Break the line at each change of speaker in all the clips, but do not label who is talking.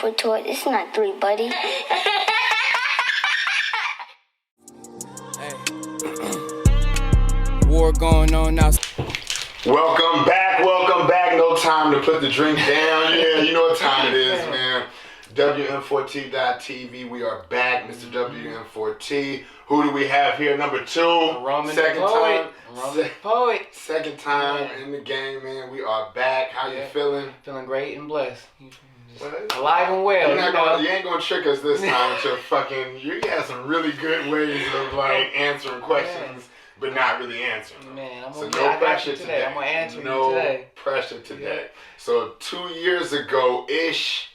retort. It's not 3, buddy.
Hey. War going on now.
Welcome back. No time to put the drink down. Yeah, you know what time it is, man. WM4T.TV. We are back, Mr. WM4T. Who do we have here? Number 2.
Roman
Second
poet.
time.
Roman poet.
Second time in the game, man. We are back. How you feeling?
Feeling great and blessed. Alive and well.
You ain't gonna trick us this time with your fucking. You have some really good ways of like answering questions, but not really answering.
Man,
no pressure today.
I'm gonna answer you
no
today.
Pressure today.
Yeah.
So 2 years ago ish,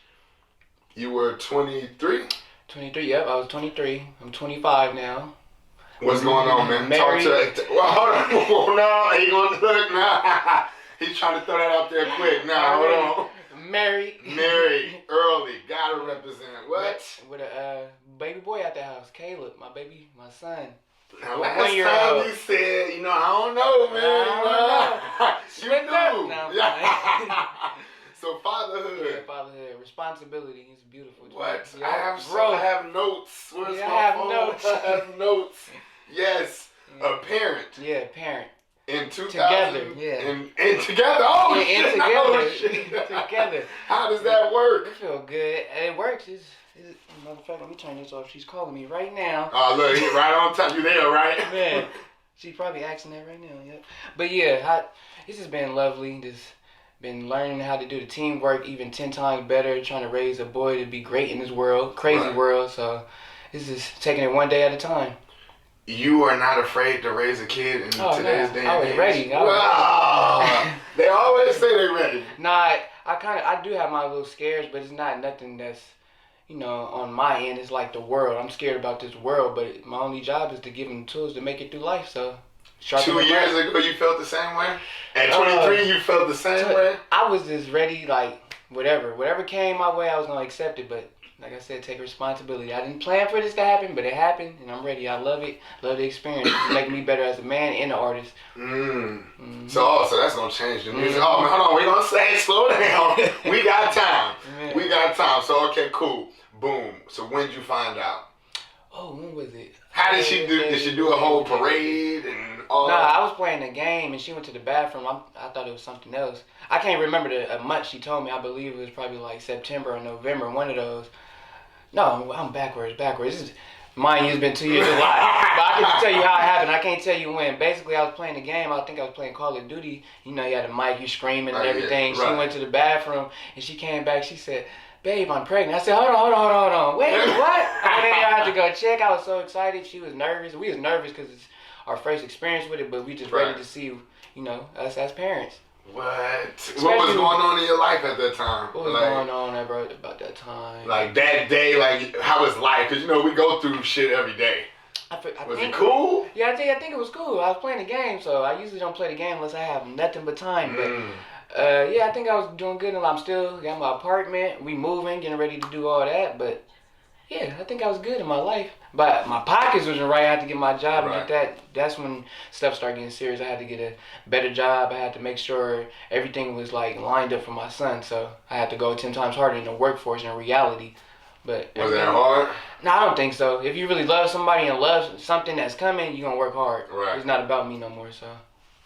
you were 23.
23. Yep, I was 23. I'm 25 now.
What's going on, man?
Married.
Talk to. Well, hold on. No, he gonna look now. He's trying to throw that out there quick. Now, hold on.
Married
early, gotta represent. What?
With a baby boy at the house, Caleb, my son.
Now, last time you said, I don't know, man. You knew.
No,
So fatherhood.
Yeah, fatherhood, responsibility is beautiful.
What?
Yeah.
I have notes. Where's my phone?
Notes.
I have notes. Yes,
yeah.
A parent.
Yeah, parent.
In 2000.
Together, yeah.
And together. Oh,
yeah,
shit.
together.
Oh, shit.
Together.
How does that work?
It feel good. It works. Matter of fact, let me turn this off. She's calling me right now.
Oh, look, he's right on time. You there, right?
Man, she's probably asking that right now. Yep. But yeah, this has been lovely. Just been learning how to do the teamwork even 10 times better. Trying to raise a boy to be great in this world, crazy world. So this is taking it one day at a time. You
are not afraid to raise a kid in today's day and age?
I was ready.
Wow. They always say they're ready.
Nah, I do have my little scares, but it's not nothing that's, on my end. It's like the world. I'm scared about this world, but my only job is to give them tools to make it through life. So,
2 years ago, you felt the same way? At 23, you felt the same way?
I was just ready, like, whatever came my way, I was going to accept it, but like I said, take responsibility. I didn't plan for this to happen, but it happened, and I'm ready. I love it. Love the experience. It's making me better as a man and an artist.
So that's going to change the music. Oh, man, hold on. We're going to say, slow down. We got time. We got time. So, okay, cool. Boom. So when did you find out?
Oh, when was it?
How did she do? Did she do a whole parade and all?
Nah, I was playing a game and she went to the bathroom. I thought it was something else. I can't remember a month she told me. I believe it was probably like September or November, one of those. No, I'm backwards. Mine has been 2 years a lot. But I can just tell you how it happened. I can't tell you when. Basically, I was playing a game. I think I was playing Call of Duty. You had a mic, you screaming and everything. Yeah, right. She went to the bathroom and she came back. She said, "Babe, I'm pregnant." I said, hold on. Wait, what? And then I had to go check. I was so excited. She was nervous. We was nervous because it's our first experience with it, but we just ready to see, us as parents.
What was going on in your life at that time?
What was going on about that time?
Like that day, like how was life? Because we go through shit every day. Was it cool?
Yeah, I think it was cool. I was playing the game, so I usually don't play the game unless I have nothing but time. But yeah, I think I was doing good, and I'm still got my apartment. We moving, getting ready to do all that. But yeah, I think I was good in my life. But my pockets wasn't right. I had to get my job and get that. That's when stuff started getting serious. I had to get a better job. I had to make sure everything was like lined up for my son. So I had to go 10 times harder in the workforce in reality. But
was that hard?
No, I don't think so. If you really love somebody and love something that's coming, you're gonna work hard.
Right.
It's not about me no more. So.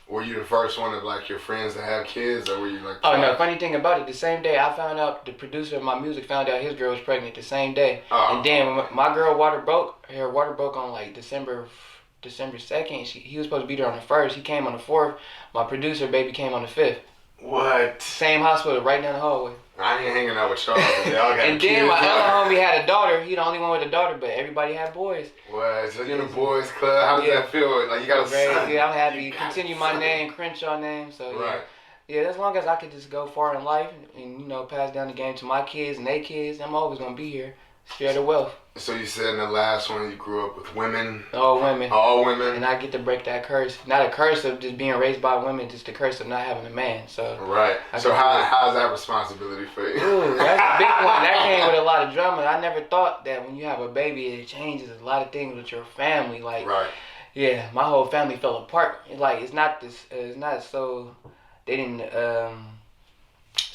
Were you the first one of like your friends to have kids, or were you like?
Oh no! Funny thing about it, the same day I found out, the producer of my music found out his girl was pregnant. The same day, and then when my girl her water broke on like December 2nd. He was supposed to be there on the 1st. He came on the 4th. My producer baby came on the 5th.
What?
Same hospital, right down the hallway.
I ain't hanging out with y'all. They all got
and
kids.
Then my other homie had a daughter. He the only one with a daughter, but everybody had boys.
What? So you're in the boys club. How does that feel? Like you got a son.
Yeah, I'm happy. Continue my name, Crenshaw name. So yeah, as long as I could just go far in life and pass down the game to my kids and their kids, I'm always gonna be here. Share the wealth.
So you said in the last one you grew up with women?
All women.
All women.
And I get to break that curse. Not a curse of just being raised by women, just the curse of not having a man. So
right. So how's that responsibility for you?
Ooh, that's a big one. That came with a lot of drama. I never thought that when you have a baby, it changes a lot of things with your family. Like, yeah, my whole family fell apart. Like, it's not so. They didn't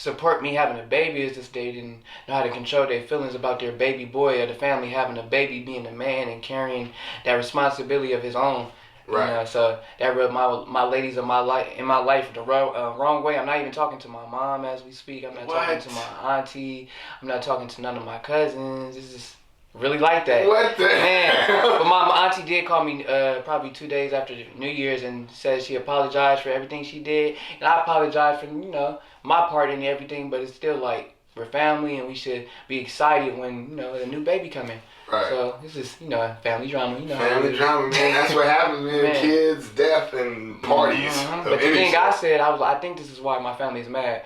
support me having a baby is just they didn't know how to control their feelings about their baby boy or the family having a baby, being a man and carrying that responsibility of his own.
Right.
You know, so that rubbed my ladies in my life the wrong way. I'm not even talking to my mom as we speak. I'm not talking to my auntie. I'm not talking to none of my cousins. It's just really like that.
What the
man? But my auntie did call me probably 2 days after New Year's and said she apologized for everything she did, and I apologized for my part in everything. But it's still like we're family, and we should be excited when a new baby coming.
Right.
So it's just family drama.
Family drama, man. That's what happens, man. Kids, death, and parties.
Mm-hmm. But the thing I said, I think this is why my family is mad.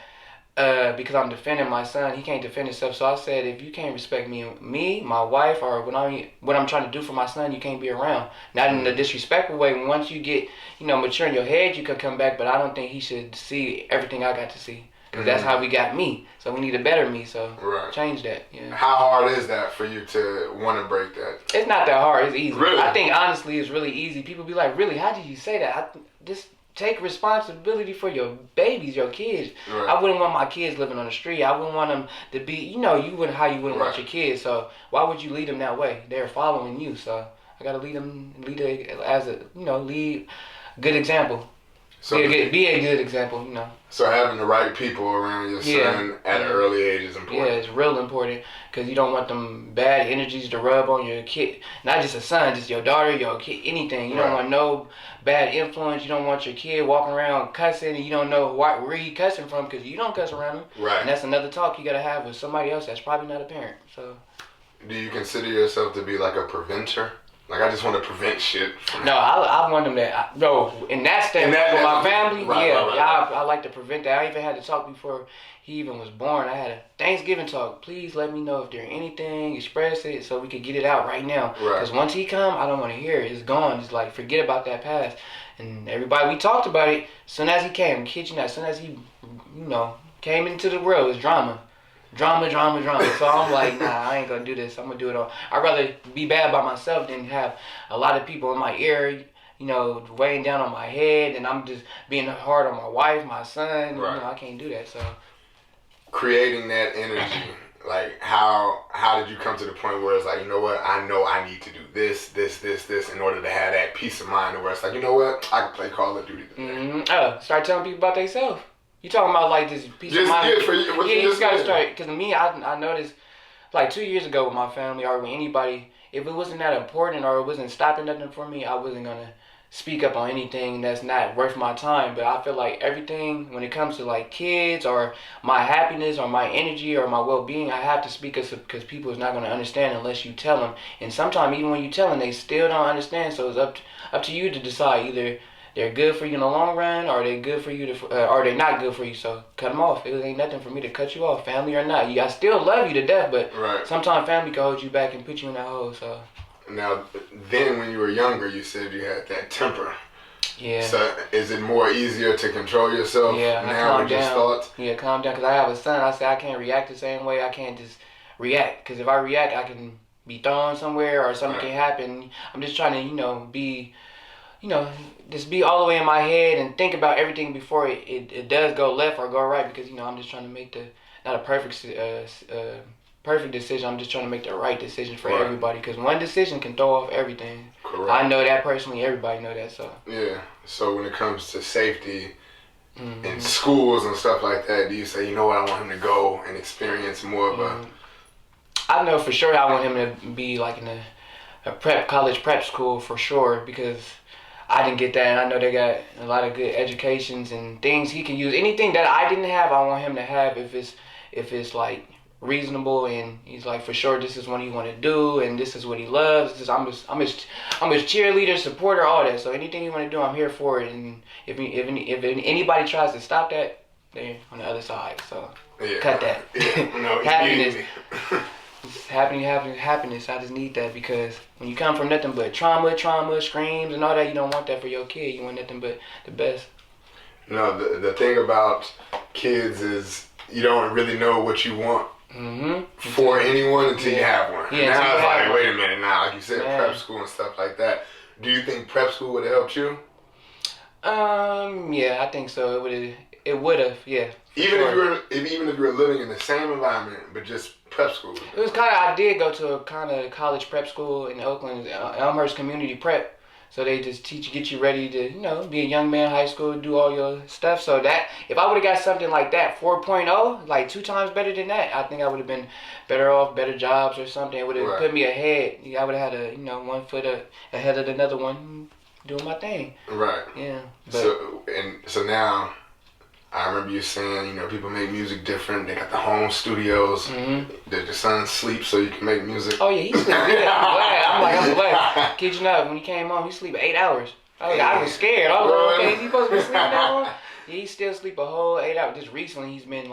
Because I'm defending my son, he can't defend himself. So I said, if you can't respect me, my wife, or what I'm trying to do for my son, you can't be around. Not in a disrespectful way. Once you get mature in your head, you could come back. But I don't think he should see everything I got to see. Because that's how we got me. So we need a better me. So change that. Yeah.
How hard is that for you to want to break that?
It's not that hard. It's easy.
Really?
I think honestly it's really easy. People be like, really? How did you say that? Just take responsibility for your babies, your kids.
Right.
I wouldn't want my kids living on the street. I wouldn't want them to be, you wouldn't want your kids. So why would you lead them that way? They're following you. So I got to lead as a, lead good example. So be a good example,
So having the right people around your son at an early age is important.
Yeah, it's real important because you don't want them bad energies to rub on your kid. Not just a son, just your daughter, your kid, anything. You don't want no bad influence. You don't want your kid walking around cussing and you don't know where he cussing from because you don't cuss around him.
Right.
And that's another talk you got to have with somebody else that's probably not a parent. So.
Do you consider yourself to be like a preventer? Like, I just want to prevent shit.
No, I want them to, in that standpoint with my family, I like to prevent that. I even had to talk before he even was born. I had a Thanksgiving talk. Please let me know if there's anything, express it so we could get it out right now. Because once he come, I don't want to hear it. It's gone. It's like, forget about that past. And everybody, we talked about it. As soon as he came, kid you not, as soon as he, came into the world, it was drama. Drama. So I'm like, nah, I ain't gonna do this. I'm gonna do it all. I'd rather be bad by myself than have a lot of people in my ear, weighing down on my head, and I'm just being hard on my wife, my son.
Right.
I can't do that. So
creating that energy, like how did you come to the point where it's like, I know I need to do this in order to have that peace of mind where it's like, I can play Call of Duty today.
Start telling people about themselves. You talking about like this peace of mind?
Yeah, for you.
You just gotta start. Because me, I noticed like 2 years ago with my family or with anybody, if it wasn't that important or it wasn't stopping nothing for me, I wasn't gonna speak up on anything that's not worth my time. But I feel like everything when it comes to like kids or my happiness or my energy or my well-being, I have to speak up because people is not gonna understand unless you tell them. And sometimes even when you tell them, they still don't understand. So it's up to you to decide either. They're good for you in the long run, or they good for you or they not good for you. So cut them off. It ain't nothing for me to cut you off, family or not. I still love you to death, but sometimes family can hold you back and put you in that hole. So
now, then when you were younger, you said you had that temper.
Yeah.
So is it more easier to control yourself now with your thoughts?
Yeah, calm down. Because I have a son. I say I can't react the same way. I can't just react. Because if I react, I can be thrown somewhere or something can happen. I'm just trying to be. Just be all the way in my head and think about everything before it does go left or go right because, I'm just trying to make not a perfect decision. I'm just trying to make the right decision for everybody because one decision can throw off everything.
Correct.
I know that personally. Everybody know that. So.
Yeah. So when it comes to safety in schools and stuff like that, do you say, I want him to go and experience more of a...
I know for sure I want him to be like in a college prep school for sure because... I didn't get that, and I know they got a lot of good educations and things he can use. Anything that I didn't have, I want him to have if it's like reasonable and he's like for sure this is what he want to do and this is what he loves. I'm his cheerleader, supporter, all that. So anything you want to do, I'm here for it. And if anybody tries to stop that, they're on the other side. So cut that. Happiness. Happiness. I just need that because when you come from nothing but trauma, screams, and all that, you don't want that for your kid. You want nothing but the best.
The thing about kids is you don't really know what you want for anyone until you have one.
Yeah,
now it's like, wait a minute now, like you said, prep school and stuff like that. Do you think prep school would have helped you?
Yeah, I think so. It would have, yeah,
Even if you were living in the same environment, but just prep school.
It was kind of, I did go to a kind of college prep school in Oakland, Elmhurst Community Prep. So they just get you ready to, be a young man in high school, do all your stuff. So that, if I would have got something like that, 4.0, like 2 times better than that, I think I would have been better off, better jobs or something. It would have put me ahead. I would have had 1 foot ahead of another one, doing my thing.
Right.
Yeah. But,
so now, I remember you saying, people make music different. They got the home studios. Did your son sleep so you can make music?
Oh, yeah, he sleep. I'm glad. Kid you not, when he came home, he sleep 8 hours. I was scared. I was like, okay, is he supposed to be sleeping that long? Yeah, he still sleep a whole 8 hours. Just recently, he's been,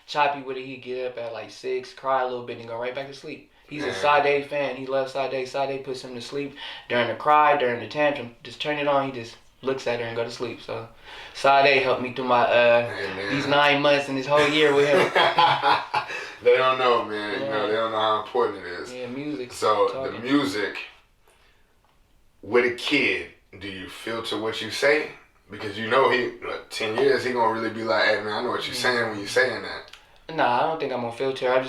choppy with it. He'd get up at, 6, cry a little bit, and go right back to sleep. He's a Sade fan. He loves Sade. Sade puts him to sleep during the cry, during the tantrum. Just turn it on. He just looks at her and go to sleep. So Sade helped me through my these 9 months and this whole year with him.
They don't know, man. They don't know how important it is.
Yeah, music.
So the music with a kid, do you filter what you say? Because he 10 years he gonna really be like, hey man, I know what you're saying when you're saying that.
Nah, I don't think I'm gonna filter. I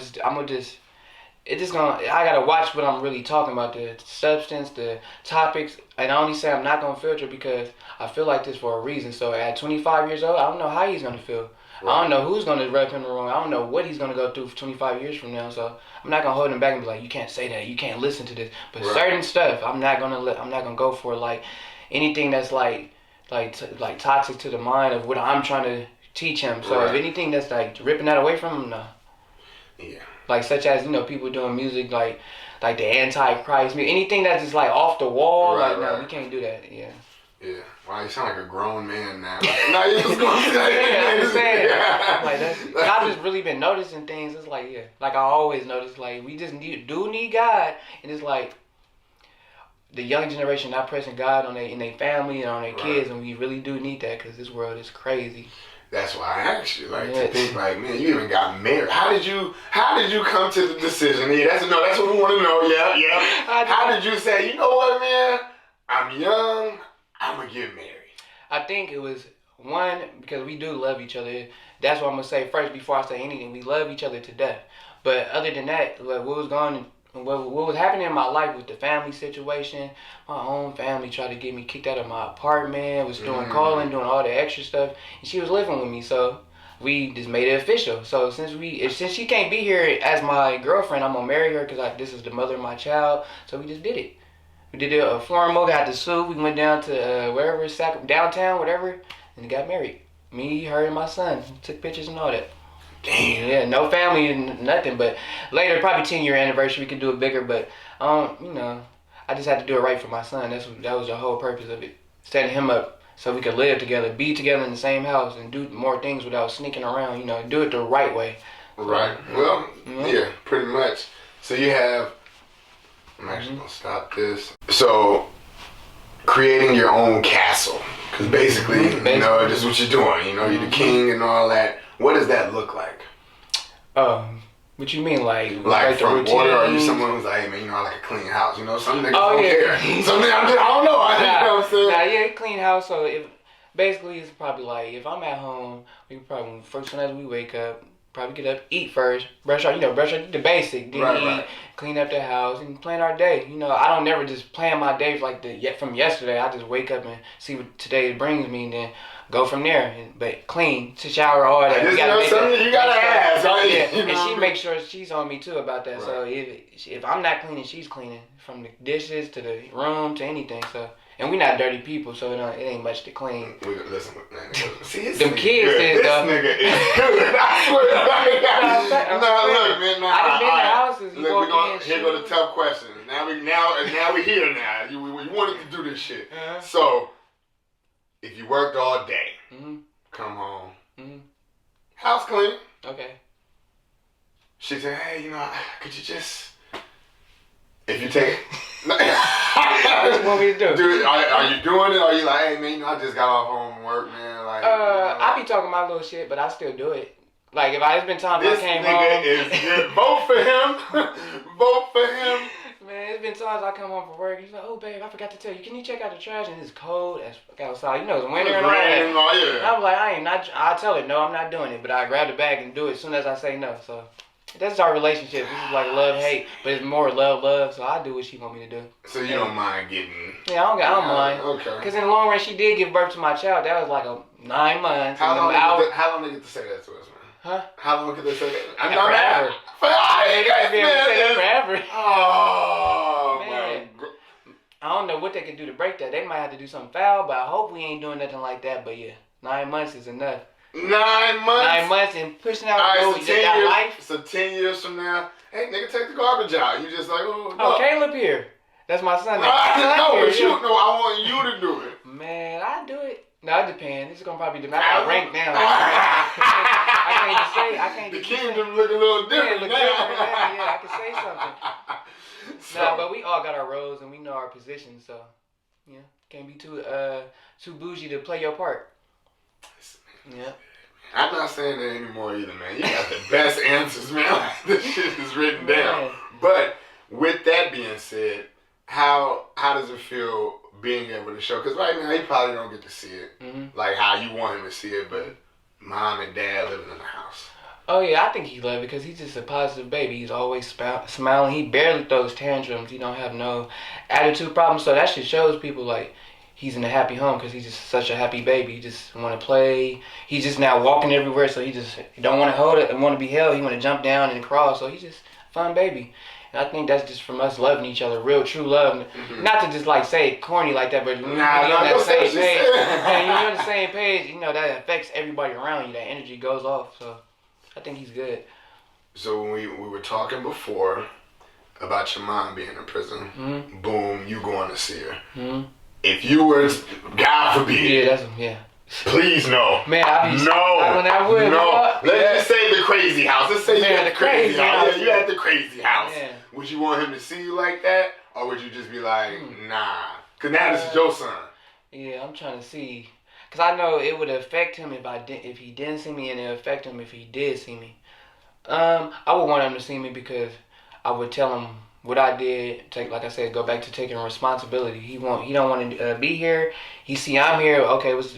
gotta watch what I'm really talking about, the substance, the topics, and I only say I'm not gonna filter because I feel like this for a reason. So at 25 years old, I don't know how he's gonna feel. Right. I don't know who's gonna rub him wrong. I don't know what he's gonna go through for 25 years from now. So I'm not gonna hold him back and be like, you can't say that, you can't listen to this. But certain stuff, I'm not gonna go for anything that's like toxic to the mind of what I'm trying to teach him. So if anything that's ripping that away from him, no.
Yeah.
Such as, people doing music like the Antichrist music. Anything that's just off the wall, no, we can't do that. Yeah.
Yeah. Wow, you sound like a grown man now. No, you just gonna say
yeah, I'm just saying. I've just really been noticing things. It's I always notice, we just do need God. And it's the young generation not pressing God in their family and on their kids, and we really do need that because this world is crazy.
That's why I asked you, to think man, you even got married. How did you come to the decision? Yeah, that's what we want to know. Yeah. How did you say, you know what, man? I'm young. I'm gonna get married.
I think it was one because we do love each other. That's what I'm gonna say first before I say anything. We love each other to death. But other than that, what was happening in my life with the family situation, my own family tried to get me kicked out of my apartment, was doing calling, doing all the extra stuff, and she was living with me, so we just made it official. So since she can't be here as my girlfriend, I'm gonna marry her because this is the mother of my child. So we just did it. We did it formal, got the suit, we went down to wherever, downtown, whatever, and got married. Me, her, and my son. Took pictures and all that.
Damn.
Yeah, no family and nothing, but later, probably 10-year anniversary, we could do it bigger, but, I just had to do it right for my son. That was the whole purpose of it. Setting him up so we could live together, be together in the same house, and do more things without sneaking around, do it the right way.
Right. Well, yeah, pretty much. So you have, I'm actually going to stop this. So, creating your own castle, because basically, this is what you're doing, you're the king and all that. What does that look like?
What you mean, like
from water? Or are you someone who's like, hey man, I like a clean house? Some niggas don't care. Some niggas, I don't know. You know what I'm saying?
Clean house. So it's probably if I'm at home, we probably first thing as we wake up, probably get up, eat first, brush our the basic, then eat, clean up the house, and plan our day. I don't never just plan my day from yesterday. I just wake up and see what today brings me, and then go from there, but clean, to shower, all that.
You gotta ask.
And she makes sure she's on me too about that. Right. So if I'm not cleaning, she's cleaning from the dishes to the room to anything. So, and we're not dirty people, so it ain't much to clean.
Listen, man. See,
them kids is though.
This nigga is good. I swear. Look, man.
I done been in houses.
Here go the tough questions. Now we here now. You wanted to do this shit. So. If you worked all day, come home, house clean.
Okay.
She said, hey, could you just, if you take,
what you want me to do?
Dude, are you doing it? Or are you like, hey man, I just got off home from work, man.
I be talking my little shit, but I still do it. It's been times I came home.
This nigga is good. Vote for him. Vote for him.
Man, it's been times I come home from work. He's like, "Oh, babe, I forgot to tell you. Can you check out the trash?" And it's cold as fuck outside. You know, it's winter and all that. And I'm like, I tell her, no, I'm not doing it. But I grab the bag and do it as soon as I say no. So that's our relationship. This is like love-hate, but it's more love. So I do what she want me to do.
So you don't mind getting...
Yeah, I don't mind.
Okay.
Because in the long run, she did give birth to my child. That was like 9 months.
How long they get to say that to us, man?
Huh?
How long could they say that?
Forever. Forever.
Oh,
man. I don't know what they could do to break that. They might have to do something foul, but I hope we ain't doing nothing like that. But yeah, 9 months is enough.
9 months?
9 months and pushing out
the
goals.
So 10 years from now, hey, nigga, take the garbage out. You just like, oh, no.
Oh, Caleb here. That's my son.
No, I want you to do it.
Man, I do it. No, it depends. This is gonna probably depend. I gotta rank down. I can't just say.
The kingdom look a little different now.
Yeah, I can say something. No, but we all got our roles and we know our positions, so yeah, can't be too bougie to play your part. Yeah.
I'm not saying that anymore either, man. You got the best answers, man. This shit is written down. But with that being said, how does it feel being able to show? Because right now he probably don't get to see it like how you want him to see it, but mom and dad living in the house.
Oh yeah, I think he love it because he's just a positive baby. He's always smiling. He barely throws tantrums. He don't have no attitude problems. So that shit shows people like he's in a happy home because he's just such a happy baby. He just want to play. He's just now walking everywhere, so he don't want to hold it and want to be held. He want to jump down and crawl. So he's just a fun baby. And I think that's just from us loving each other, real true love. Not to just like say it corny like that, but when you're on that same page, and you're on the same page, you know that affects everybody around you. That energy goes off. So I think he's good.
So when we were talking before about your mom being in prison, boom, you going to see her. If you were, God forbid, please no.
Man, I
Let's just say the crazy house. Let's say you at the crazy house. Yeah, you at the crazy house.
Yeah.
Would you want him to see you like that, or would you just be like, nah? Cause now this is your son.
Yeah, I'm trying to see, cause I know it would affect him if he didn't see me, and it would affect him if he did see me. I would want him to see me because I would tell him what I did. Like I said, go back to taking responsibility. He don't want to be here. He see I'm here. Okay, it was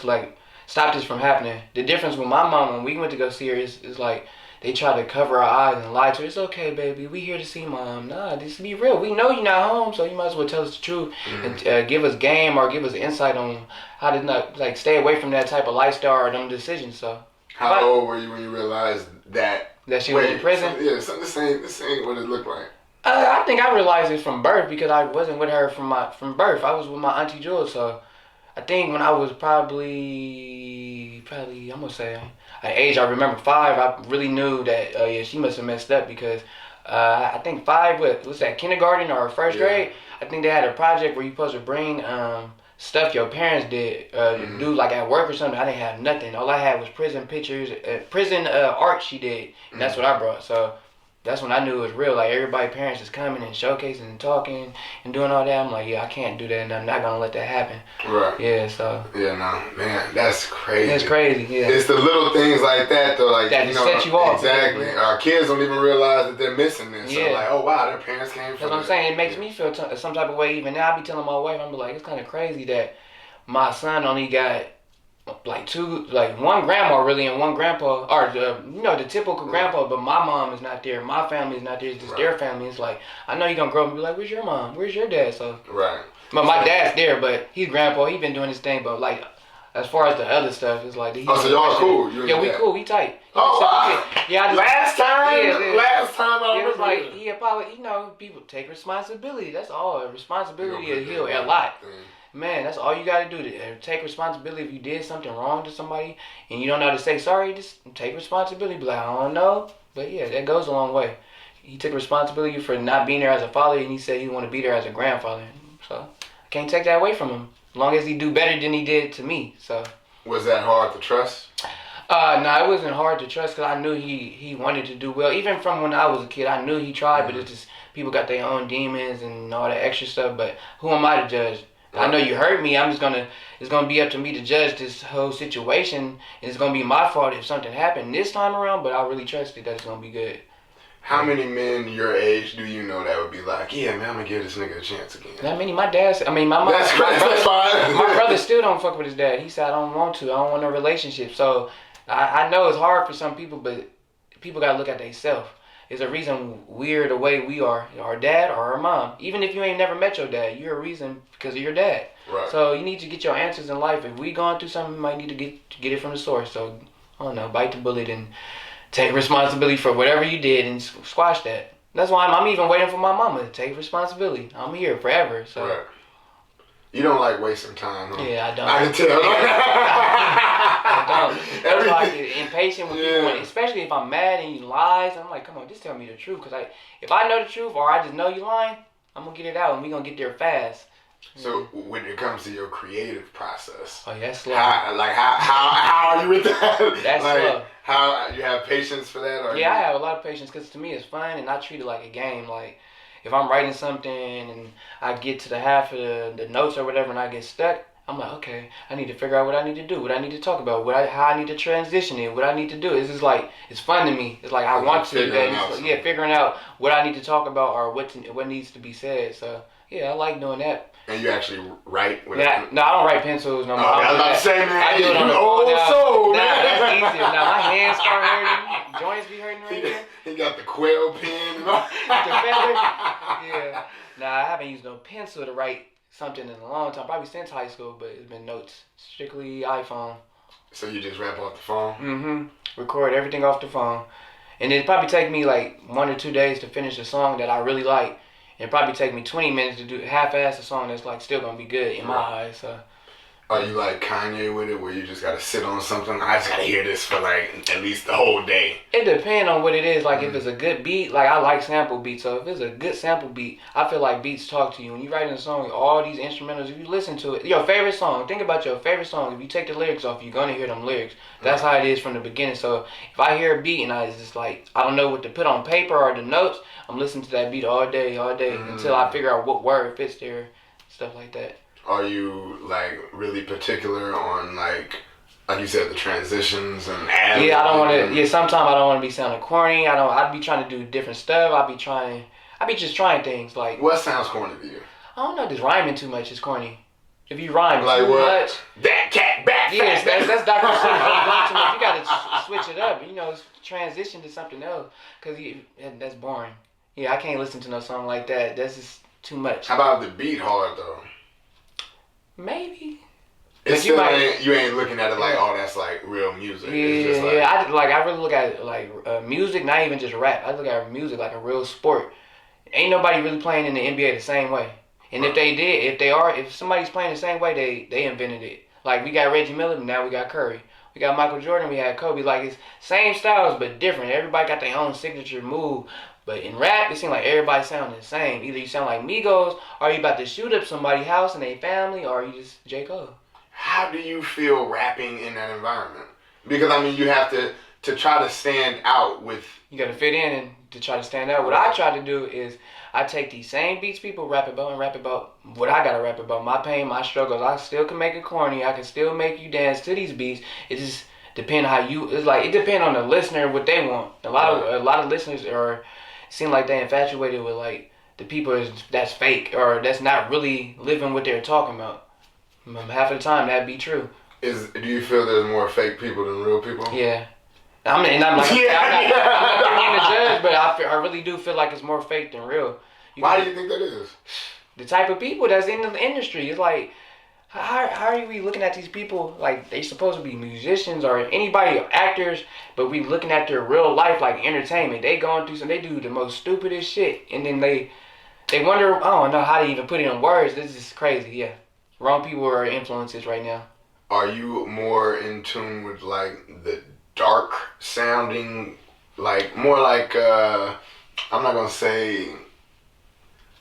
like stop this from happening. The difference with my mom when we went to go see her is like they try to cover our eyes and lie to her. It's okay, baby. We here to see mom. Nah, just be real. We know you're not home, so you might as well tell us the truth and give us game or give us insight on how to not like stay away from that type of lifestyle or them decisions. So
how old were you when you realized that
she was in prison?
This ain't what it looked like.
I think I realized it from birth because I wasn't with her from birth. I was with my auntie Jules, so I think when I was probably I'm gonna say at age I remember 5, I really knew that she must have messed up because I think 5 was that kindergarten or first grade. I think they had a project where you supposed to bring stuff your parents did do like at work or something. I didn't have nothing. All I had was prison pictures, prison art she did, and that's what I brought. So that's when I knew it was real. Like everybody's parents is coming and showcasing and talking and doing all that. I'm like, yeah, I can't do that, and I'm not gonna let that happen.
Right.
Yeah. So.
Yeah, no, man, that's crazy.
That's crazy. Yeah.
It's the little things like that, though. Like
that set you off.
Exactly. Our kids don't even realize that they're missing this.
Yeah.
So like, oh wow, their parents came from.
That's what I'm saying. It makes me feel some type of way. Even now, I be telling my wife, I'm like, it's kind of crazy that my son only got one grandma really and one grandpa, or the typical grandpa, but my mom is not there, my family is not there, it's just their family. It's like, I know you're gonna grow up and be like, where's your mom, where's your dad? So but my dad's there, but he's grandpa, he been doing his thing, but like as far as the other stuff, it's like
so y'all cool?
Yeah, we cool, we tight.
Last time I
it was like he apologized. People take responsibility, that's all. Responsibility will heal a lot. Man, that's all you gotta do to take responsibility. If you did something wrong to somebody and you don't know how to say sorry, just take responsibility. Be like, I don't know, but yeah, that goes a long way. He took responsibility for not being there as a father, and he said he want to be there as a grandfather. So I can't take that away from him, as long as he do better than he did to me. So
was that hard to trust?
No, it wasn't hard to trust because I knew he wanted to do well. Even from when I was a kid, I knew he tried, but it's just people got their own demons and all that extra stuff. But who am I to judge? I know you hurt me. It's gonna be up to me to judge this whole situation. And it's gonna be my fault if something happened this time around, but I really trusted that it's gonna be good.
How many men your age do you know that would be like, yeah, man, I'm gonna give this nigga a chance again?
Not many. My dad's. I mean, my mom.
That's crazy. That's fine.
My brother still don't fuck with his dad. He said I don't want to. I don't want no relationship. So I know it's hard for some people, but people gotta look at themselves. There's a reason we're the way we are. Our dad or our mom. Even if you ain't never met your dad, you're a reason because of your dad.
Right.
So you need to get your answers in life. If we going through something, we might need to get it from the source. So I don't know, bite the bullet and take responsibility for whatever you did and squash that. That's why I'm even waiting for my mama to take responsibility. I'm here forever. So.
Right. You don't like wasting time, huh?
Yeah, I don't.
I can tell.
I don't. That's why I get impatient with people, especially if I'm mad and you lies. I'm like, come on, just tell me the truth. Because if I know the truth or I just know you lying, I'm going to get it out and we're going to get there fast.
So when it comes to your creative process,
oh, that's slow.
How are you with that?
That's
like,
slow.
How you have patience for that? Or
I have a lot of patience because to me it's fun and I treat it like a game. Like if I'm writing something and I get to the half of the notes or whatever and I get stuck, I'm like, okay, I need to figure out what I need to do, what I need to talk about, how I need to transition it, what I need to do. It's just like, it's fun to me. It's like I want to. Figuring out what I need to talk about or what needs to be said. So yeah, I like doing that.
And you actually write?
No, I don't write pencils no more.
I was about to say, man,
I do it on the
old soul, man.
That's easier. Now my hands start hurting, joints be hurting right here.
He got the quill pen and all.
The feather. Yeah. Nah, I haven't used no pencil to write something in a long time. Probably since high school, but it's been notes. Strictly iPhone.
So you just rap off the phone?
Mm-hmm. Record everything off the phone. And it'd probably take me like 1 or 2 days to finish a song that I really like. It'd probably take me 20 minutes to do half-ass a song that's like still gonna be good in my eyes. So.
Are you like Kanye with it, where you just gotta sit on something? I just gotta hear this for like at least the whole day.
It depends on what it is. Like if it's a good beat, like I like sample beats. So if it's a good sample beat, I feel like beats talk to you. When you writing a song, all these instrumentals, if you listen to it, your favorite song. Think about your favorite song. If you take the lyrics off, you're gonna hear them lyrics. That's how it is from the beginning. So if I hear a beat and I just like I don't know what to put on paper or the notes, I'm listening to that beat all day until I figure out what word fits there, stuff like that.
Are you like really particular on like you said, the transitions and ad?
Yeah, I don't want to. Yeah, sometimes I don't want to be sounding corny. I'd be trying to do different stuff. I'd be just trying things like.
What sounds corny to you?
I don't know. Just rhyming too much is corny. If you rhyme
like
too
what?
much,
that cat back.
Yes, that's Dr. Seuss. Too much. You gotta switch it up. You know, transition to something else because that's boring. Yeah, I can't listen to no song like that. That's just too much.
How about the beat hard though?
Maybe.
It's still you ain't looking at it like, oh, that's like real music.
Yeah,
it's just like,
I really look at it like music, not even just rap. I look at music like a real sport. Ain't nobody really playing in the NBA the same way. And if they did, if somebody's playing the same way, they invented it. Like we got Reggie Miller, now we got Curry. We got Michael Jordan, we had Kobe. Like it's same styles but different. Everybody got their own signature move. But in rap, it seems like everybody sounding the same. Either you sound like Migos, or you about to shoot up somebody's house and their family, or you just J. Cole.
How do you feel rapping in that environment? Because I mean, you have to try to stand out with.
You got to fit in and to try to stand out. What I try to do is I take these same beats people rap about and rap about what I gotta rap about. My pain, my struggles. I still can make it corny. I can still make you dance to these beats. It just depends how you. It's like it depends on the listener what they want. A lot of listeners seem like they infatuated with like the people that's fake or that's not really living what they're talking about. Half of the time that'd be true.
Do you feel there's more fake people than real people?
Yeah. I'm not trying to judge, but I really do feel like it's more fake than real.
Why do you think that is?
The type of people that's in the industry. It's like, how are we looking at these people like they supposed to be musicians or anybody, actors, but we looking at their real life like entertainment. They going through they do the most stupidest shit, and then they wonder, I don't know how to even put it in words. This is crazy, yeah. Wrong people are influences right now.
Are you more in tune with like the dark sounding, like more like I'm not gonna say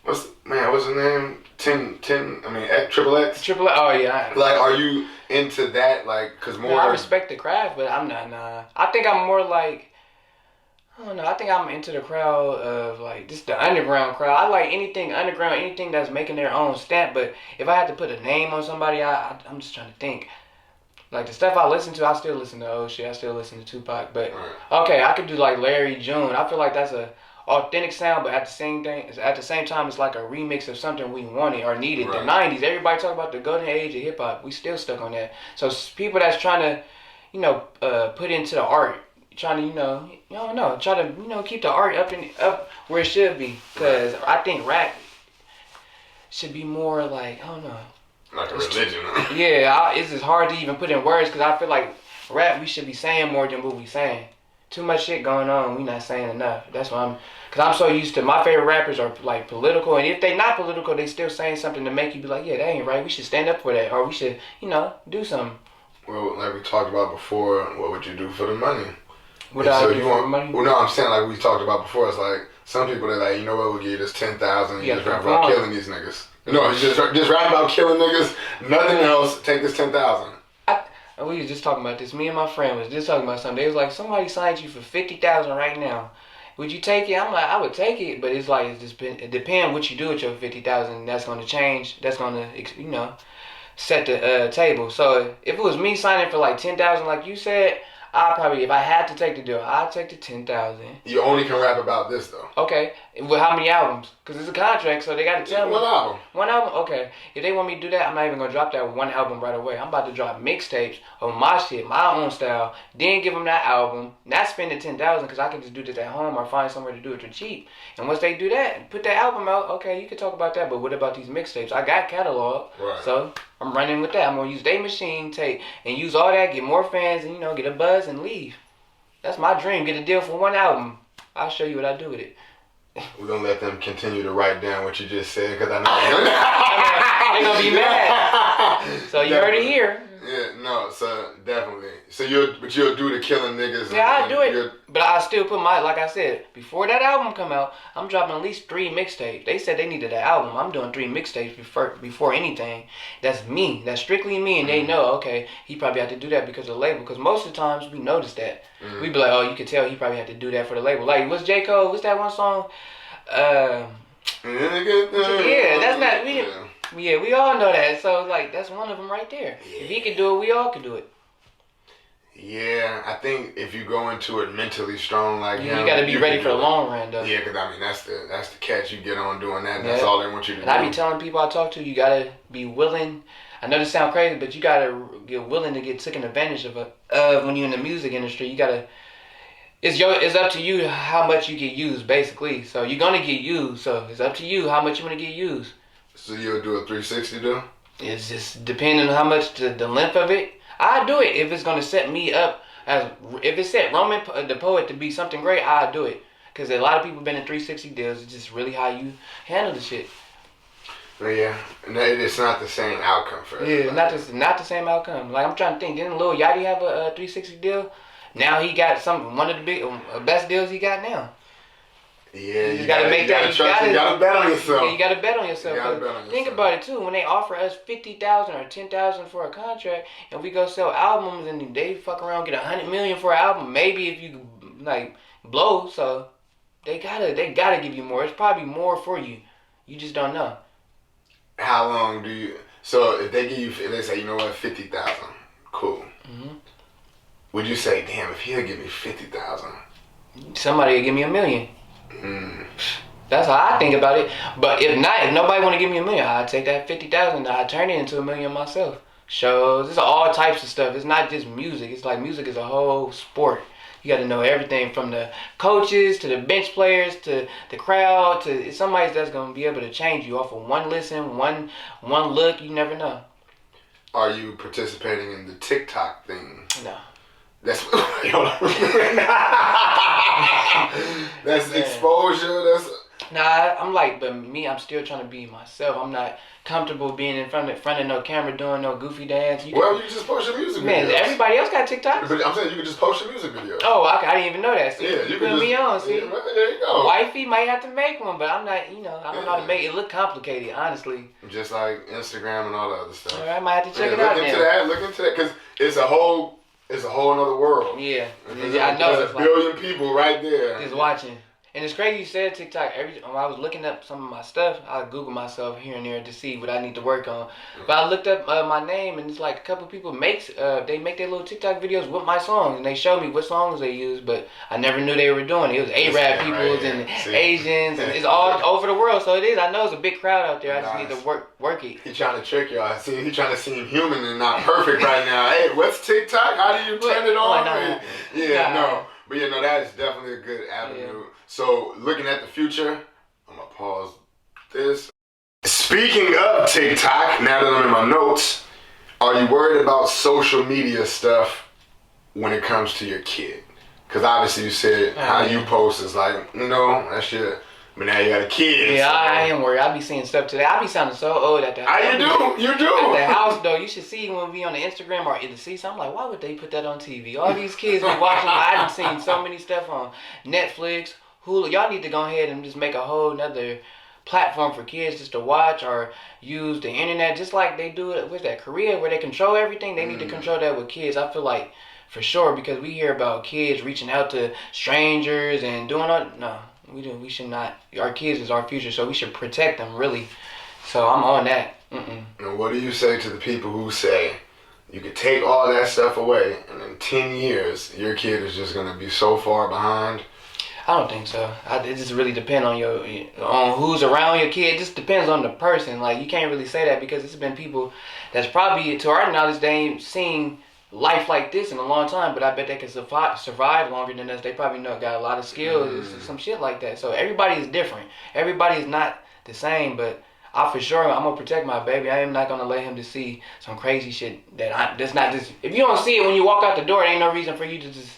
what's his name? Triple X.
Oh yeah.
Like, are you into that? Like, cause more.
No, I respect the craft, but I'm not. Nah. I think I'm more like. I don't know. I think I'm into the crowd of like just the underground crowd. I like anything underground, anything that's making their own stamp. But if I had to put a name on somebody, I'm just trying to think. Like the stuff I listen to, I still listen to old shit. I still listen to Tupac. But okay, I could do like Larry June. I feel like that's a authentic sound, but at the same time, it's like a remix of something we wanted or needed.
Right.
The '90s, everybody talk about the golden age of hip hop. We still stuck on that. So people that's trying to, put into the art, trying to, try to, keep the art up where it should be. Because I think rap should be more like, I don't know.
Like a religion. Huh?
Yeah, it's just hard to even put in words because I feel like rap, we should be saying more than what we saying. Too much shit going on, we not saying enough. That's why because I'm so used to, my favorite rappers are like political, and if they not political, they still saying something to make you be like, yeah, that ain't right, we should stand up for that, or we should, do something.
Well, like we talked about before, what would you do for the money?
What I do for the money?
Well, no, I'm saying like we talked about before, it's like, some people are like, you know what, we'll give you this 10,000, you just rap about killing these niggas. No, you just rap about killing niggas, nothing else, take this 10,000.
We was just talking about this. Me and my friend was just talking about something. They was like, somebody signed you for 50,000 right now. Would you take it? I'm like, I would take it, but it's like, it depends what you do with your 50,000. That's going to change. That's going to, set the table. So if it was me signing for like 10,000, like you said, I'd probably, if I had to take the deal, I'd take the 10,000.
You only can rap about this though. Okay.
With how many albums? Because it's a contract, so they got to tell me.
One album.
One album? Okay. If they want me to do that, I'm not even going to drop that one album right away. I'm about to drop mixtapes of my shit, my own style, then give them that album, not spend the 10,000 because I can just do this at home or find somewhere to do it for cheap. And once they do that, put that album out, okay, you can talk about that, but what about these mixtapes? I got catalog,
right.
So I'm running with that. I'm going to use their machine tape and use all that, get more fans, and, get a buzz and leave. That's my dream. Get a deal for one album. I'll show you what I do with it.
We're going to let them continue to write down what you just said because I know
they're going to be mad. So you heard it here.
Yeah, no, so definitely. So you'll do the killing niggas.
Yeah, I'll do it. But I still put like I said, before that album come out, I'm dropping at least 3 mixtapes. They said they needed that album. I'm doing 3 mixtapes before anything. That's me. That's strictly me. And they know, okay, he probably had to do that because of the label. Because most of the times we notice that. We be like, oh, you can tell he probably had to do that for the label. Like, what's J. Cole? What's that one song? Yeah, that's not me. Yeah, we all know that. So, like, that's one of them right there. Yeah. If he can do it, we all can do it.
Yeah, I think if you go into it mentally strong like him,
you got to be ready for the long run, though.
Yeah, because, I mean, that's the catch you get on doing that. That's all they want you to do.
And I be telling people I talk to, you got to be willing. I know this sounds crazy, but you got to get willing to get taken advantage of when you're in the music industry. You got to... It's up to you how much you get used, basically. So, you're going to get used. So, it's up to you how much you want to get used.
So you'll do a 360 though?
It's just depending on how much the length of it. I'll do it if it's gonna set me up if it set Roman the Poet to be something great. I'll do it because a lot of people been in 360 deals. It's just really how you handle the shit.
But yeah, it's not the same outcome for everybody.
Yeah, not the same outcome. Like I'm trying to think. Didn't Lil Yachty have a 360 deal? Now he got one of the best deals he got now.
Yeah,
you gotta make that.
You gotta bet on yourself.
Yeah, you gotta bet on yourself. Think about it too. When they offer us 50,000 or 10,000 for a contract, and we go sell albums, and they fuck around get 100 million for an album. Maybe if you like blow, so they gotta give you more. It's probably more for you. You just don't know.
How long do you? So if they give you, if they say, you know what, 50,000, cool. Mm-hmm. Would you say, damn, if he'll give me 50,000,
somebody will give me $1 million? That's how I think about it. But if nobody want to give me $1 million, I'll take that 50,000. I'll turn it into $1 million myself. Shows, it's all types of stuff. It's not just music. It's like music is a whole sport. You got to know everything from the coaches to the bench players to the crowd to somebody that's gonna be able to change you off of one listen, one look. You never know.
Are you participating in the TikTok thing?
No.
That's that's exposure. That's
I'm like, but me, I'm still trying to be myself. I'm not comfortable being in front of no camera doing no goofy dance.
You just post your music videos.
Man, everybody else got TikToks.
But I'm saying you can just post your music videos.
Oh, I didn't even know that. See,
yeah, you can
put me on. See,
yeah, there you go.
Wifey might have to make one, but I'm not. I don't know how to make it look complicated. Honestly,
just like Instagram and all the other stuff.
All right, I might have to check it out.
Look into that, because it's a whole other world.
Yeah,
I know. There's a billion people right there
just watching. And it's crazy you said TikTok. When I was looking up some of my stuff, I Google myself here and there to see what I need to work on. But I looked up my name, and it's like a couple people they make their little TikTok videos with my songs, and they show me what songs they use. But I never knew they were doing it. It was Arab peoples and Asians, and it's all over the world. So it is. I know it's a big crowd out there. I just need to work it.
He trying to trick y'all. He trying to seem human and not perfect right now. Hey, what's TikTok? How do you turn it on? No. But that is definitely a good avenue. Yeah. So, looking at the future, I'm going to pause this. Speaking of TikTok, now that I'm in my notes, are you worried about social media stuff when it comes to your kid? Because obviously you said how you post is like, that shit. But now you got a kid.
Yeah,
so.
I am worried. I be seeing stuff today. I be sounding so old at the house.
You do.
At the house, though, you should see when we on the Instagram or in the see something. I'm like, why would they put that on TV? All these kids be watching. I've seen so many stuff on Netflix, Hulu. Y'all need to go ahead and just make a whole nother platform for kids just to watch or use the internet, just like they do it with that Korea where they control everything. They need to control that with kids. I feel like for sure, because we hear about kids reaching out to strangers and doing all. No. We should not. Our kids is our future, so we should protect them, really. So I'm on that.
And what do you say to the people who say you could take all that stuff away and in 10 years your kid is just going to be so far behind?
I don't think so. It just really depends on who's around your kid. It just depends on the person. Like, you can't really say that because it's been people that's probably, to our knowledge, they ain't seen life like this in a long time, but I bet they can survive longer than us. They probably got a lot of skills, some shit like that. So everybody is different. Everybody is not the same, but I'm gonna protect my baby. I am not gonna let him to see some crazy shit that's not just. If you don't see it when you walk out the door, there ain't no reason for you to just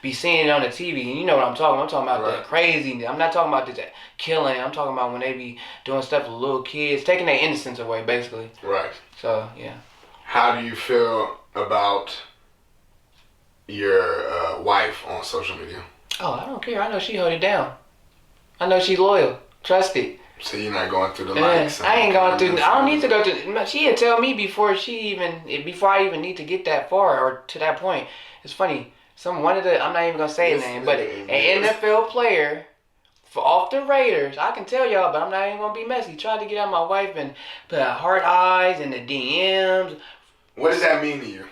be seeing it on the TV. And you know what I'm talking about. I'm talking about that crazy. I'm not talking about this killing. I'm talking about when they be doing stuff with little kids, taking their innocence away, basically.
Right.
So yeah.
How do you feel about your wife on social media?
Oh, I don't care. I know she hold it down. I know she's loyal, trusted.
So you're not going through the likes?
I ain't going through. I don't need to go through. She'd tell me before I even need to get that far or to that point. It's funny. I'm not even gonna say his name, but an NFL player off the Raiders. I can tell y'all, but I'm not even gonna be messy. Tried to get at my wife and put heart eyes in the DMs.
What does that mean to you?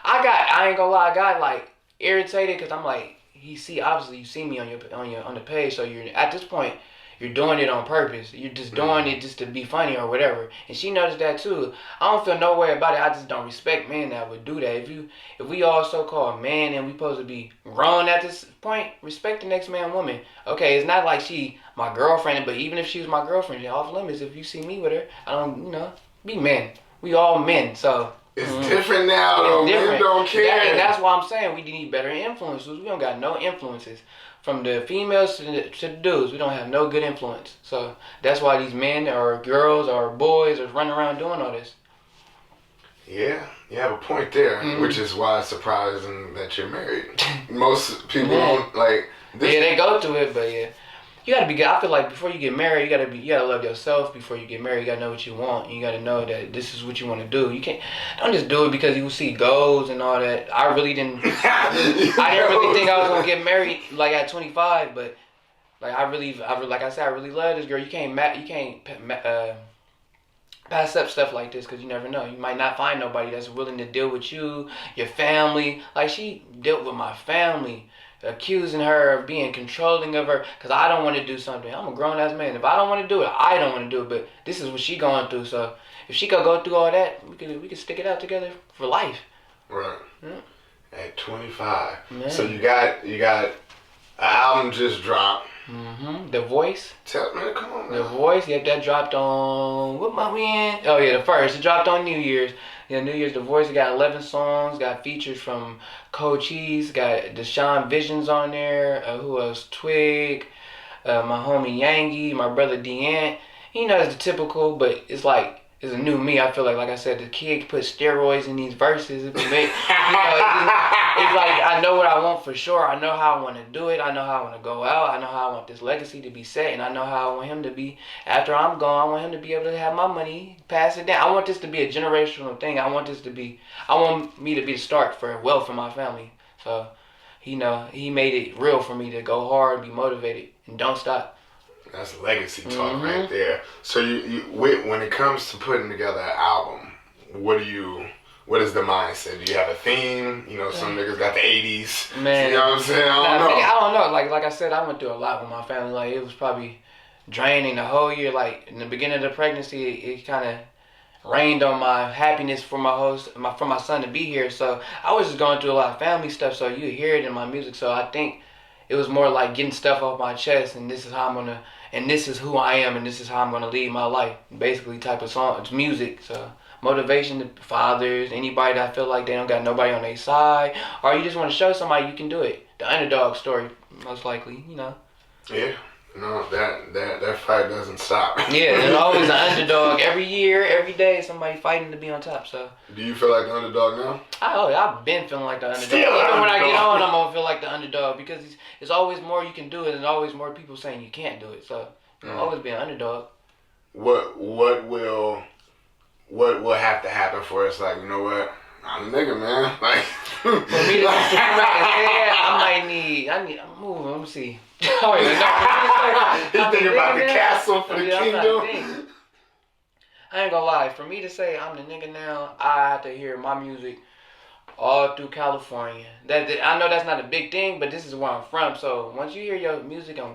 I ain't gonna lie, I got like irritated because I'm like, obviously you see me on the page, so you're at this point you're doing it on purpose. You're just doing it just to be funny or whatever. And she noticed that too. I don't feel no way about it. I just don't respect men that would do that. If we all so-called men and we supposed to be grown at this point, respect the next man woman. Okay, it's not like she my girlfriend, but even if she was my girlfriend, you're off limits. If you see me with her, I don't, be men. We all men, so.
It's different now, though. Men don't care.
And that's why I'm saying we need better influences. We don't got no influences. From the females to the dudes, we don't have no good influence. So that's why these men or girls or boys are running around doing all this.
Yeah, you have a point there, which is why it's surprising that you're married. Most people don't like this.
Yeah, they go through it, but yeah. You gotta be good. I feel like before you get married, you gotta love yourself. Before you get married, you gotta know what you want. And you gotta know that this is what you want to do. You don't just do it because you see goals and all that. I really didn't. I didn't really think I was gonna get married like at 25, but like I really love this girl. You can't pass up stuff like this because you never know. You might not find nobody that's willing to deal with you, your family. Like she dealt with my family. Accusing her of being controlling of her because I don't want to do something. I'm a grown-ass man. If I don't want to do it, I don't want to do it. But this is what she going through. So if she could go through all that, we could stick it out together for life.
Right. Yeah. At 25. Man. So you got an album just dropped.
The Voice.
Come on, man.
The Voice. Yep, that dropped on what month we in? Oh yeah, the first. It dropped on New Year's. Yeah, New Year's. The Voice. It got 11 songs. Got features from Cold Cheese. Got Deshaun Visions on there. Who else? Twig. My homie Yangi. My brother Deant. It's the typical, but it's like. It's a new me. I feel like I said, the kid put steroids in these verses. It's like I know what I want for sure. I know how I want to do it. I know how I want to go out. I know how I want this legacy to be set, and I know how I want him to be after I'm gone. I want him to be able to have my money, pass it down. I want this to be a generational thing. I want me to be the start for wealth for my family. So he made it real for me to go hard, be motivated, and don't stop.
That's legacy talk right there. So when it comes to putting together an album, what is the mindset? Do you have a theme? Some niggas got the 80s.
Man.
You know what I'm saying? I
don't know. Like I said, I went through a lot with my family. Like, it was probably draining the whole year. Like, in the beginning of the pregnancy, it kind of rained on my happiness for for my son to be here. So I was just going through a lot of family stuff. So you hear it in my music. So I think it was more like getting stuff off my chest, and this is how I'm gonna, and this is who I am, and this is how I'm gonna lead my life. Basically, type of song. It's music. So motivation to fathers, anybody that feel like they don't got nobody on their side, or you just want to show somebody you can do it. The underdog story, most likely,
Yeah. No, that fight doesn't stop.
Yeah, there's always an underdog. Every year, every day, somebody fighting to be on top. So.
Do you feel like the underdog now?
I've been feeling like the underdog.
Still
Even
underdog.
when I get on, I'm gonna feel like the underdog because it's always more you can do it, and always more people saying you can't do it. So I'll always be an underdog.
What will have to happen for us? Like, you know what? I'm a nigga, man. Like,
For me to I need. I'm moving. Let me see. Oh,
He thinking about the castle for the kingdom.
I ain't gonna lie. For me to say I'm the nigga now, I have to hear my music all through California. I know that's not a big thing, but this is where I'm from. So once you hear your music in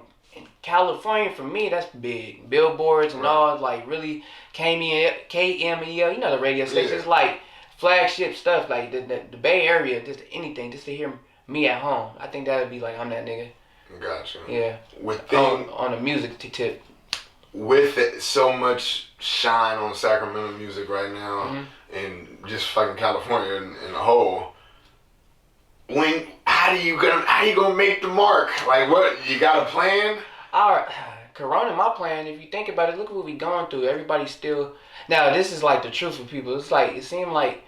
California, for me, that's big. Billboards and all, like really KMEL, the radio stations, like flagship stuff, like the Bay Area, just anything, just to hear me at home. I think that would be like, I'm that nigga.
Gotcha.
Yeah. On a music tip.
With it, so much shine on Sacramento music right now, and just fucking California in the whole. How you gonna make the mark? Like, what, you got a plan?
Corona, my plan. If you think about it, look at what we going through. Everybody's still. Now this is like the truth for people. It's like it seemed like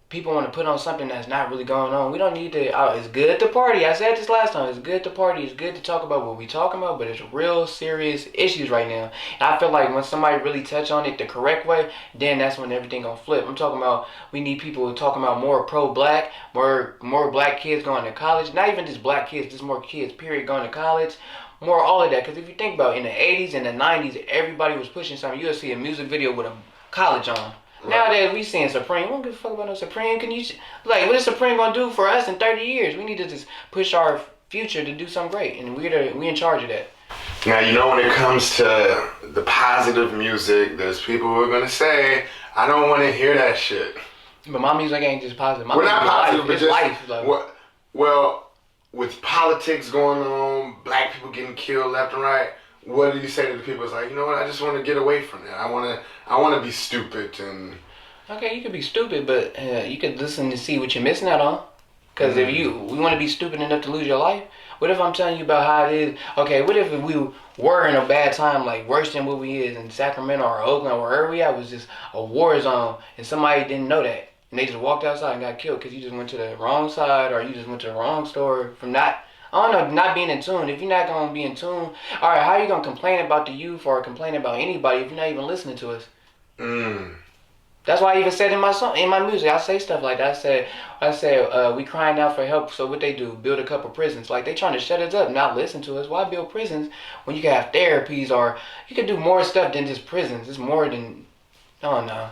people want to put on something that's not really going on. We don't need to. It's good to party. I said this last time. It's good to party. It's good to talk about what we talking about, but it's real serious issues right now. And I feel like when somebody really touch on it the correct way, then that's when everything gonna flip. I'm talking about we need people talking about more pro-black, more black kids going to college. Not even just black kids, just more kids. Period, going to college. More all of that. Because if you think about it, in the 80s and the 90s, everybody was pushing something. You'll see a music video with a college on. Right. Nowadays, we seeing Supreme. We don't give a fuck about no Supreme. What is Supreme gonna do for us in 30 years? We need to just push our future to do something great, and we in charge of that.
Now, when it comes to the positive music, there's people who are gonna say, I don't want to hear that shit.
But my music ain't just positive.
We're not positive, but just
life.
Well, with politics going on, black people getting killed left and right. What do you say to the people? It's like, you know what? I just want to get away from that. I want to be stupid and.
Okay, you could be stupid, but you could listen to see what you're missing out on. Because if we want to be stupid enough to lose your life, what if I'm telling you about how it is? Okay, what if we were in a bad time, like worse than what we is in Sacramento or Oakland or wherever we at was just a war zone, and somebody didn't know that, and they just walked outside and got killed because you just went to the wrong side or you just went to the wrong store from not being in tune. If you're not going to be in tune, all right, how are you going to complain about the youth or complain about anybody if you're not even listening to us? That's why I even said in my music, I say stuff like that. I said, we crying out for help, so what they do, build a couple prisons. Like, they trying to shut us up, not listen to us. Why build prisons when you can have therapies or you can do more stuff than just prisons? It's more than, I don't know.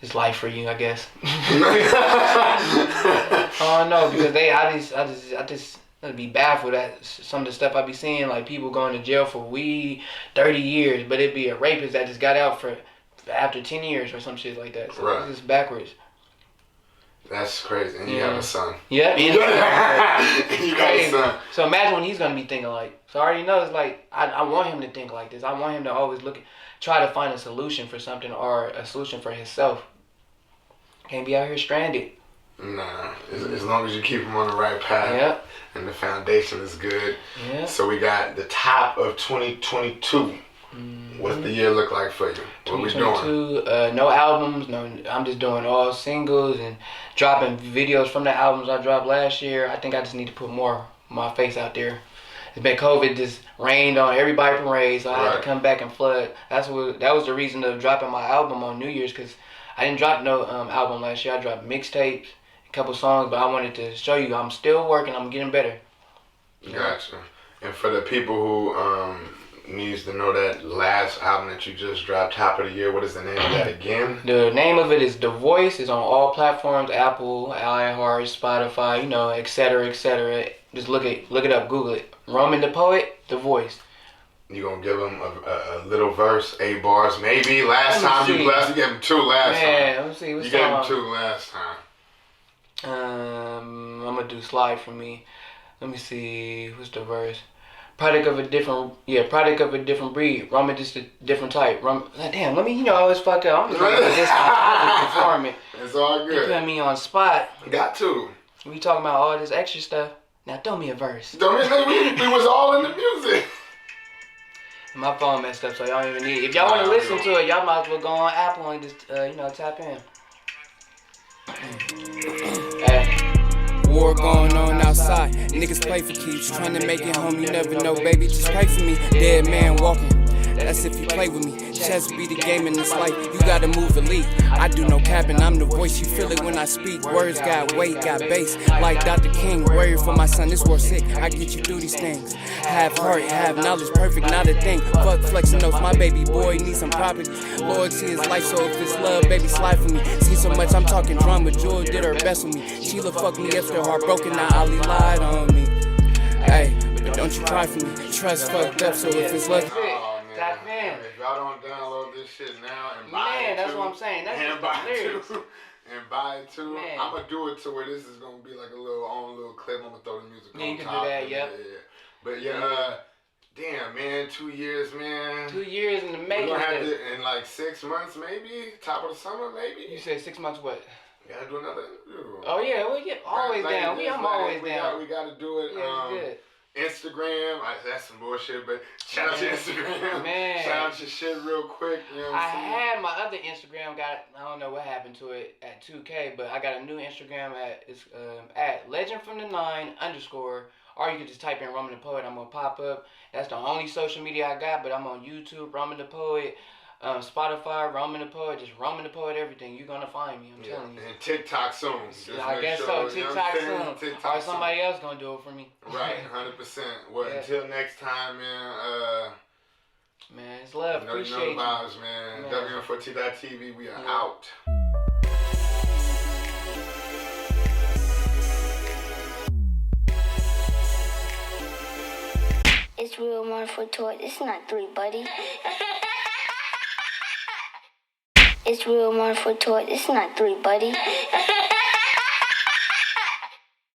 It's life for you, I guess. I don't know, because I just I'd be baffled at some of the stuff I be seeing, like people going to jail for weed 30 years, but it'd be a rapist that just got out after 10 years or some shit like that. So right. It's just backwards.
That's crazy. And you have a son.
Yeah.
You got a son.
So imagine what he's going to be thinking like. So I already know it's like, I want him to think like this. I want him to always try to find a solution for something or a solution for himself. Can't be out here stranded. Nah,
as long as you keep him on the right path.
Yep.
And the foundation is good.
Yeah.
So we got the top of 2022. What's the year look like for you? What we doing?
No albums. No, I'm just doing all singles and dropping videos from the albums I dropped last year. I think I just need to put more of my face out there. It's been COVID, just rained on everybody parade, so I had to come back and flood. That was the reason of dropping my album on New Year's, because I didn't drop no album last year. I dropped Mixtapes, couple songs, but I wanted to show you I'm still working. I'm getting better.
Gotcha. And for the people who needs to know that last album that you just dropped, Top of the Year, what is the name of that again?
The name of it is The Voice. It's on all platforms: Apple, iHeart, Spotify, you know, etc., etc. Just look it up, Google it. Roman the Poet, The Voice.
You gonna give him a little verse, 8 bars, maybe? Last time you gave him 2 last time.
Man, let me see. What's
you gave him 2 last time.
I'm gonna do Slide for Me. Let me see. What's the verse? Product of a different breed. Roman just a different type. Damn, let me, I always fuck up. I'm just gonna put this on performing.
It's all good.
You put me on spot.
Got to.
We talking about all this extra stuff. Now throw me a verse.
We was all in the music.
My phone messed up, so y'all don't even need it. If y'all want to listen to it, y'all might as well go on Apple and just, tap in. Hey.
War going on outside. Niggas play for keeps. Trying to make it home, you never know, baby. Just pray for me. Dead man walking. That's if you play with me. Chess be the game in this life. You gotta move elite. I do no capping. I'm the voice. You feel it when I speak. Words got weight, got bass. Like Dr. King. Warrior for my son. This war sick. I get you through these things. Have heart, have knowledge. Perfect, not a thing. Fuck flexing notes. My baby boy needs some property. Loyalty is life. So if it's love, baby, slide for me. See so much. I'm talking drama. Jewel did her best with me. Sheila fucked me after heartbroken. Now Ali lied on me. Hey, but don't you cry for me. Trust fucked up. So if it's love.
Tap in.
If y'all don't download this shit now and buy it,
that's what I'm saying. That's
and
just
buy
the lyrics.
it too, and buy it too.
Man.
I'm gonna do it to where this is gonna be like a little clip. I'm gonna throw the music on
Yeah, you can
top.
do that. Yep.
Yeah. But yeah, damn man, 2 years, man.
2 years in the
We're
making.
gonna have to in like 6 months, maybe top of the summer, maybe.
You said 6 months what?
We gotta do another interview.
Oh yeah, well yeah, always down. I'm always down.
We gotta do it.
Yeah, it's good.
Instagram, that's some bullshit, but shout out to Instagram.
Man.
Shout out your shit real quick. You know what
I
I'm saying?
had my other Instagram, I don't know what happened to it at 2K, but I got a new Instagram at @legendfromthe9_ or you can just type in Roman the Poet. I'm gonna pop up. That's the only social media I got, but I'm on YouTube, Roman the Poet. Spotify, Roman the Poet, just Roman the Poet, everything. You're gonna find me, I'm telling you.
And TikTok soon.
I guess so, TikTok soon. Or somebody else gonna do it for me.
Right, 100%. Well, until next time, man.
Man, it's love. Appreciate you.
You know the vibes, man. WM4T.TV, we are out.
It's real wonderful toy. It's not 3, buddy. It's real wonderful toy. It's not 3, buddy.